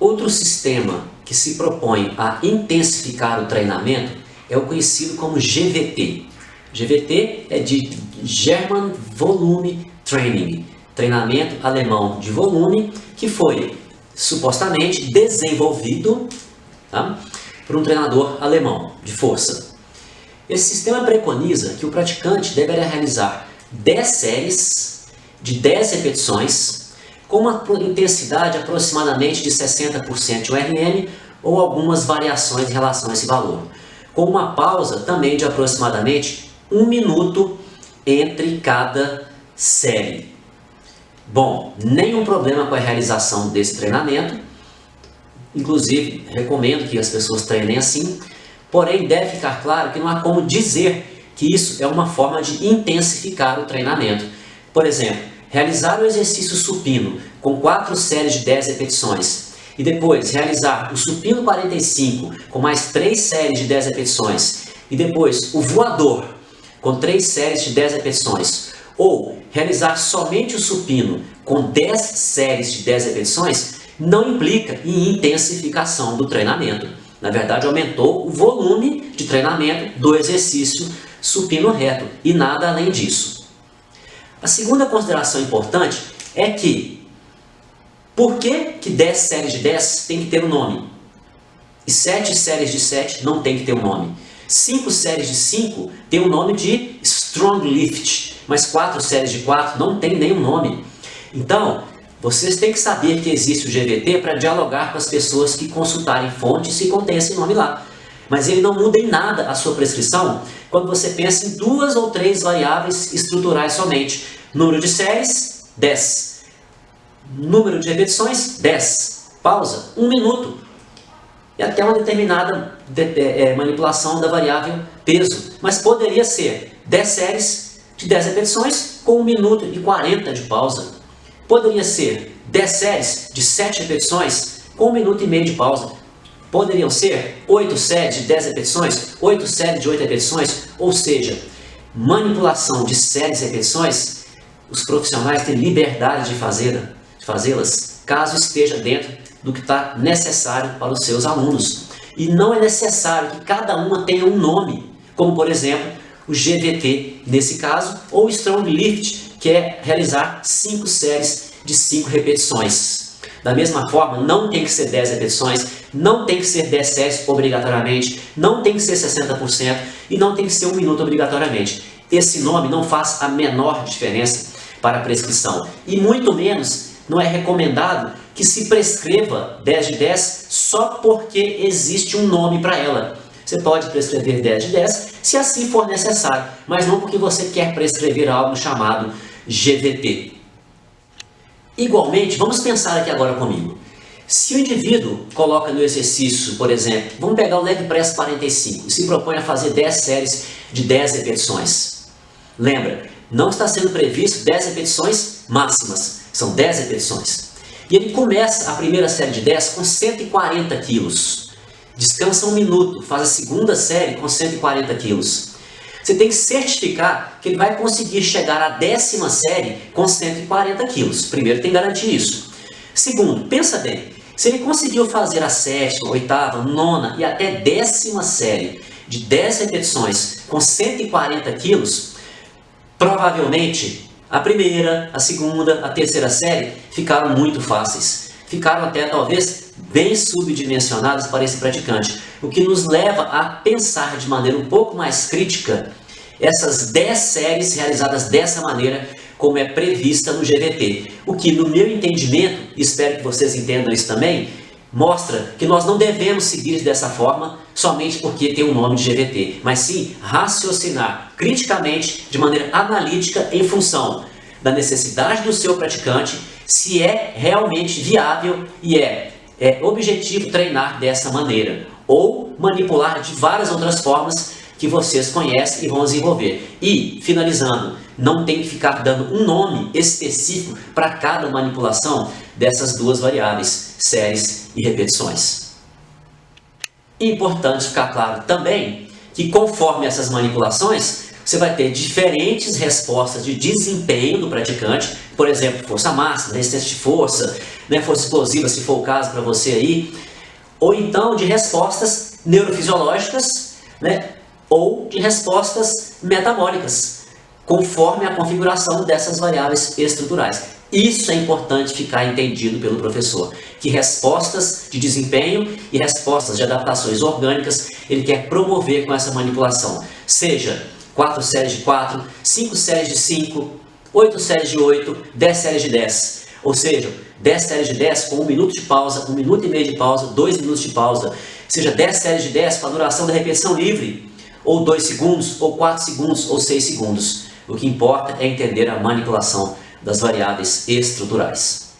Outro sistema que se propõe a intensificar o treinamento é o conhecido como GVT. GVT é de German Volume Training, treinamento alemão de volume, que foi supostamente desenvolvido, tá, por um treinador alemão de força. Esse sistema preconiza que o praticante deverá realizar 10 séries de 10 repetições com uma intensidade aproximadamente de 60% de RM ou algumas variações em relação a esse valor, com uma pausa também de aproximadamente 1 minuto entre cada série. Bom, nenhum problema com a realização desse treinamento, inclusive recomendo que as pessoas treinem assim, porém deve ficar claro que não há como dizer que isso é uma forma de intensificar o treinamento. Por exemplo, realizar o exercício supino com 4 séries de 10 repetições e depois realizar o supino 45 com mais 3 séries de 10 repetições e depois o voador com 3 séries de 10 repetições, ou realizar somente o supino com 10 séries de 10 repetições, não implica em intensificação do treinamento. Na verdade, aumentou o volume de treinamento do exercício supino reto e nada além disso. A segunda consideração importante é que por que 10 séries de 10 tem que ter um nome? E 7 séries de 7 não tem que ter um nome. 5 séries de 5 tem o nome de Strong Lift, mas 4 séries de 4 não tem nenhum nome. Então, vocês têm que saber que existe o GVT para dialogar com as pessoas que consultarem fontes se contém esse nome lá. Mas ele não muda em nada a sua prescrição quando você pensa em 2 ou 3 variáveis estruturais somente. Número de séries, 10. Número de repetições, 10. Pausa, 1 minuto. E até uma determinada manipulação da variável peso. Mas poderia ser 10 séries de 10 repetições com 1 minuto e 40 de pausa. Poderia ser 10 séries de 7 repetições com 1 minuto e meio de pausa. Poderiam ser 8 séries de 10 repetições, 8 séries de 8 repetições, ou seja, manipulação de séries e repetições, os profissionais têm liberdade de fazê-las, caso esteja dentro do que está necessário para os seus alunos. E não é necessário que cada uma tenha um nome, como por exemplo, o GVT nesse caso, ou o Strong Lift, que é realizar 5 séries de 5 repetições. Da mesma forma, não tem que ser 10 repetições, não tem que ser 10 séries obrigatoriamente, não tem que ser 60% e não tem que ser 1 minuto obrigatoriamente. Esse nome não faz a menor diferença para a prescrição e muito menos não é recomendado que se prescreva 10 de 10 só porque existe um nome para ela. Você pode prescrever 10 de 10 se assim for necessário, mas não porque você quer prescrever algo chamado GVT. Igualmente, vamos pensar aqui agora comigo. Se o indivíduo coloca no exercício, por exemplo, vamos pegar o leg press 45 e se propõe a fazer 10 séries de 10 repetições. Lembra, não está sendo previsto 10 repetições máximas, são 10 repetições. E ele começa a primeira série de 10 com 140 quilos. Descansa 1 minuto, faz a segunda série com 140 quilos. Você tem que certificar que ele vai conseguir chegar à 10ª série com 140 quilos. Primeiro, tem que garantir isso. Segundo, pensa bem, se ele conseguiu fazer a 7ª, 8ª, 9ª e até 10ª série de 10 repetições com 140 quilos, provavelmente a primeira, a segunda, a terceira série ficaram muito fáceis. Ficaram até talvez bem subdimensionadas para esse praticante, o que nos leva a pensar de maneira um pouco mais crítica essas 10 séries realizadas dessa maneira como é prevista no GVT, o que no meu entendimento, espero que vocês entendam isso também, mostra que nós não devemos seguir dessa forma somente porque tem o nome de GVT, mas sim raciocinar criticamente, de maneira analítica, em função da necessidade do seu praticante, se é realmente viável e é objetivo treinar dessa maneira, ou manipular de várias outras formas que vocês conhecem e vão desenvolver. E, finalizando, não tem que ficar dando um nome específico para cada manipulação dessas duas variáveis, séries e repetições. Importante ficar claro também que conforme essas manipulações, você vai ter diferentes respostas de desempenho do praticante, por exemplo, força máxima, resistência de força, né, força explosiva, se for o caso para você aí, ou então de respostas neurofisiológicas, né, ou de respostas metabólicas, conforme a configuração dessas variáveis estruturais. Isso é importante ficar entendido pelo professor, que respostas de desempenho e respostas de adaptações orgânicas ele quer promover com essa manipulação, seja 4 séries de 4, 5 séries de 5, 8 séries de 8, 10 séries de 10, ou seja, 10 séries de 10 com 1 minuto de pausa, 1 minuto e meio de pausa, 2 minutos de pausa, seja 10 séries de 10 com a duração da repetição livre, ou 2 segundos, ou 4 segundos, ou 6 segundos. O que importa é entender a manipulação das variáveis estruturais.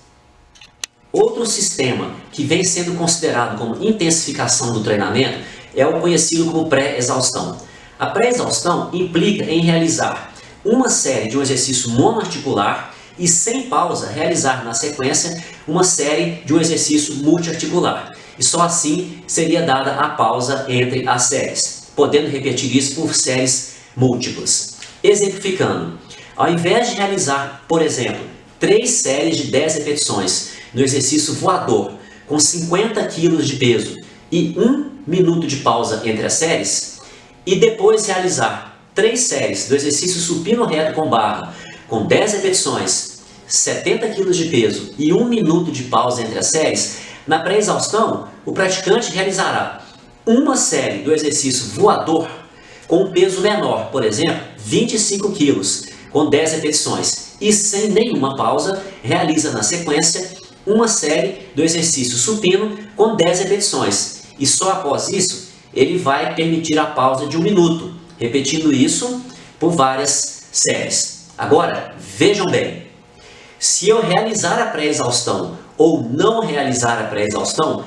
Outro sistema que vem sendo considerado como intensificação do treinamento é o conhecido como pré-exaustão. A pré-exaustão implica em realizar uma série de um exercício monoarticular e sem pausa realizar na sequência uma série de um exercício multiarticular. E só assim seria dada a pausa entre as séries, podendo repetir isso por séries múltiplas. Exemplificando, ao invés de realizar, por exemplo, 3 séries de 10 repetições no exercício voador com 50 kg de peso e 1 minuto de pausa entre as séries, e depois realizar 3 séries do exercício supino reto com barra com 10 repetições, 70 kg de peso e 1 minuto de pausa entre as séries, na pré-exaustão o praticante realizará uma série do exercício voador com um peso menor, por exemplo, 25 kg, com 10 repetições, e sem nenhuma pausa, realiza na sequência uma série do exercício supino com 10 repetições. E só após isso, ele vai permitir a pausa de 1 minuto, repetindo isso por várias séries. Agora, vejam bem, se eu realizar a pré-exaustão ou não realizar a pré-exaustão,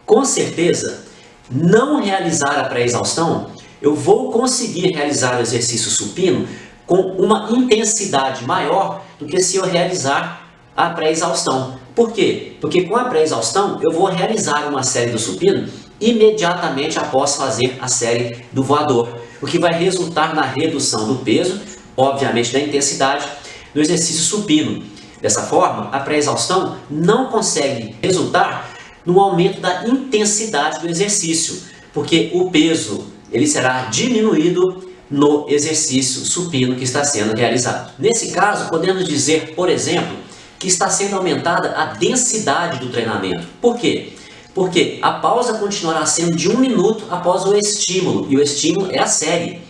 com certeza, não realizar a pré-exaustão, eu vou conseguir realizar o exercício supino com uma intensidade maior do que se eu realizar a pré-exaustão. Por quê? Porque com a pré-exaustão eu vou realizar uma série do supino imediatamente após fazer a série do voador, o que vai resultar na redução do peso, obviamente da intensidade, do exercício supino. Dessa forma, a pré-exaustão não consegue resultar no aumento da intensidade do exercício, porque o peso ele será diminuído no exercício supino que está sendo realizado. Nesse caso, podemos dizer, por exemplo, que está sendo aumentada a densidade do treinamento. Por quê? Porque a pausa continuará sendo de 1 minuto após o estímulo, e o estímulo é a série.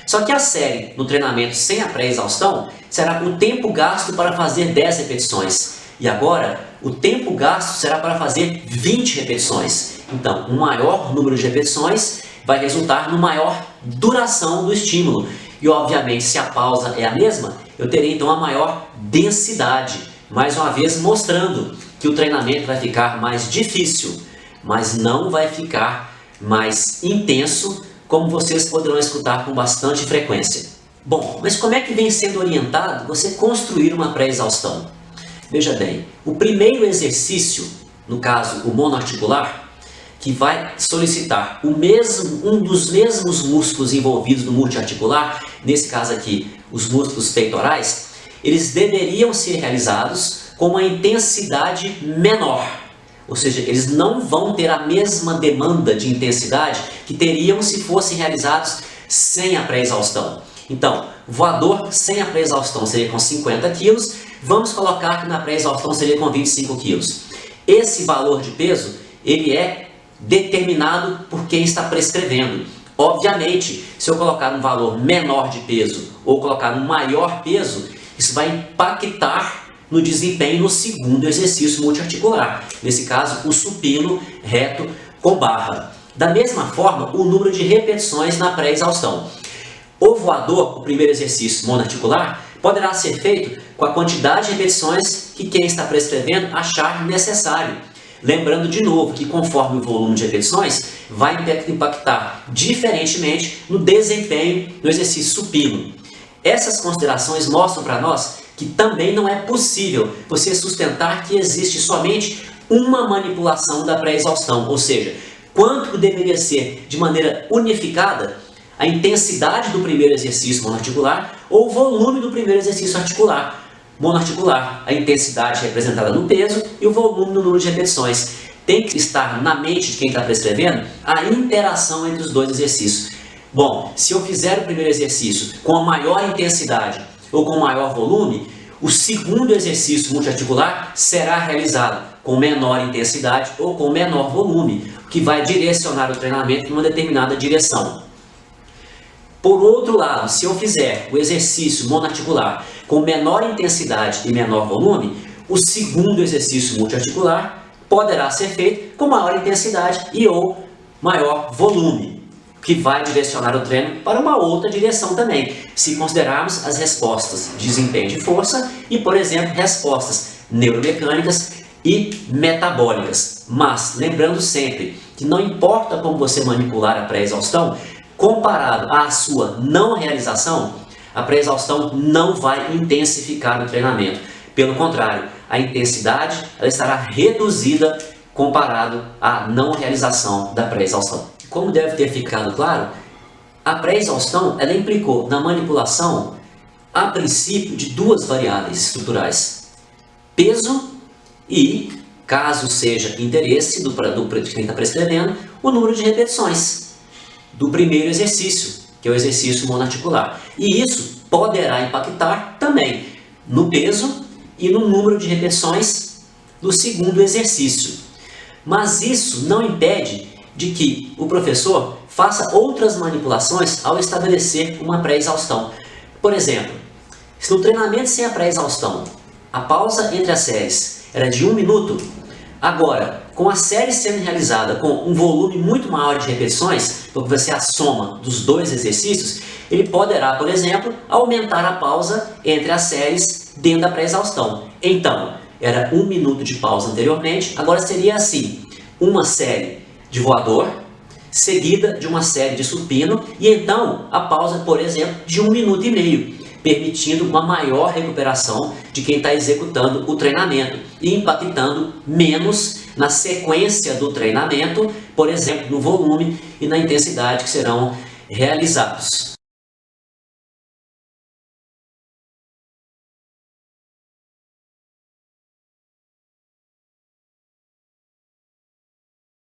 Só que a série no treinamento sem a pré-exaustão será o tempo gasto para fazer 10 repetições. E agora, o tempo gasto será para fazer 20 repetições. Então, um maior número de repetições vai resultar no maior duração do estímulo. E, obviamente, se a pausa é a mesma, eu terei então a maior densidade. Mais uma vez, mostrando que o treinamento vai ficar mais difícil, mas não vai ficar mais intenso, como vocês poderão escutar com bastante frequência. Bom, mas como é que vem sendo orientado você construir uma pré-exaustão? Veja bem, o primeiro exercício, no caso o monoarticular, que vai solicitar um dos mesmos músculos envolvidos no multiarticular, nesse caso aqui, os músculos peitorais, eles deveriam ser realizados com uma intensidade menor. Ou seja, eles não vão ter a mesma demanda de intensidade que teriam se fossem realizados sem a pré-exaustão. Então, voador sem a pré-exaustão seria com 50 kg, vamos colocar que na pré-exaustão seria com 25 kg. Esse valor de peso, ele é determinado por quem está prescrevendo. Obviamente, se eu colocar um valor menor de peso ou colocar um maior peso, isso vai impactar no desempenho no segundo exercício multiarticular. Nesse caso, o supino reto com barra. Da mesma forma, o número de repetições na pré-exaustão. O voador, o primeiro exercício monoarticular, poderá ser feito com a quantidade de repetições que quem está prescrevendo achar necessário. Lembrando de novo que conforme o volume de repetições, vai impactar diferentemente no desempenho do exercício supino. Essas considerações mostram para nós que também não é possível você sustentar que existe somente uma manipulação da pré-exaustão, ou seja, quanto deveria ser de maneira unificada a intensidade do primeiro exercício monoarticular ou o volume do primeiro exercício articular. Monoarticular, a intensidade representada no peso e o volume no número de repetições. Tem que estar na mente de quem está prescrevendo a interação entre os dois exercícios. Bom, se eu fizer o primeiro exercício com a maior intensidade ou com maior volume, o segundo exercício multiarticular será realizado com menor intensidade ou com menor volume, o que vai direcionar o treinamento em uma determinada direção. Por outro lado, se eu fizer o exercício monoarticular com menor intensidade e menor volume, o segundo exercício multiarticular poderá ser feito com maior intensidade e ou maior volume, que vai direcionar o treino para uma outra direção também, se considerarmos as respostas de desempenho de força e, por exemplo, respostas neuromecânicas e metabólicas. Mas, lembrando sempre que não importa como você manipular a pré-exaustão, comparado à sua não realização, a pré-exaustão não vai intensificar o treinamento. Pelo contrário, a intensidade ela estará reduzida comparado à não realização da pré-exaustão. Como deve ter ficado claro, a pré-exaustão ela implicou na manipulação, a princípio, de duas variáveis estruturais: peso e, caso seja interesse de quem está prescrevendo, o número de repetições do primeiro exercício, que é o exercício monoarticular. E isso poderá impactar também no peso e no número de repetições do segundo exercício. Mas isso não impede de que o professor faça outras manipulações ao estabelecer uma pré-exaustão. Por exemplo, se no treinamento sem a pré-exaustão a pausa entre as séries era de 1 minuto, agora, com a série sendo realizada com um volume muito maior de repetições, porque vai ser a soma dos dois exercícios, ele poderá, por exemplo, aumentar a pausa entre as séries dentro da pré-exaustão. Então, era 1 minuto de pausa anteriormente, agora seria assim: uma série de voador, seguida de uma série de supino, e então a pausa, por exemplo, de 1 minuto e meio, permitindo uma maior recuperação de quem está executando o treinamento e impactando menos na sequência do treinamento, por exemplo, no volume e na intensidade que serão realizados.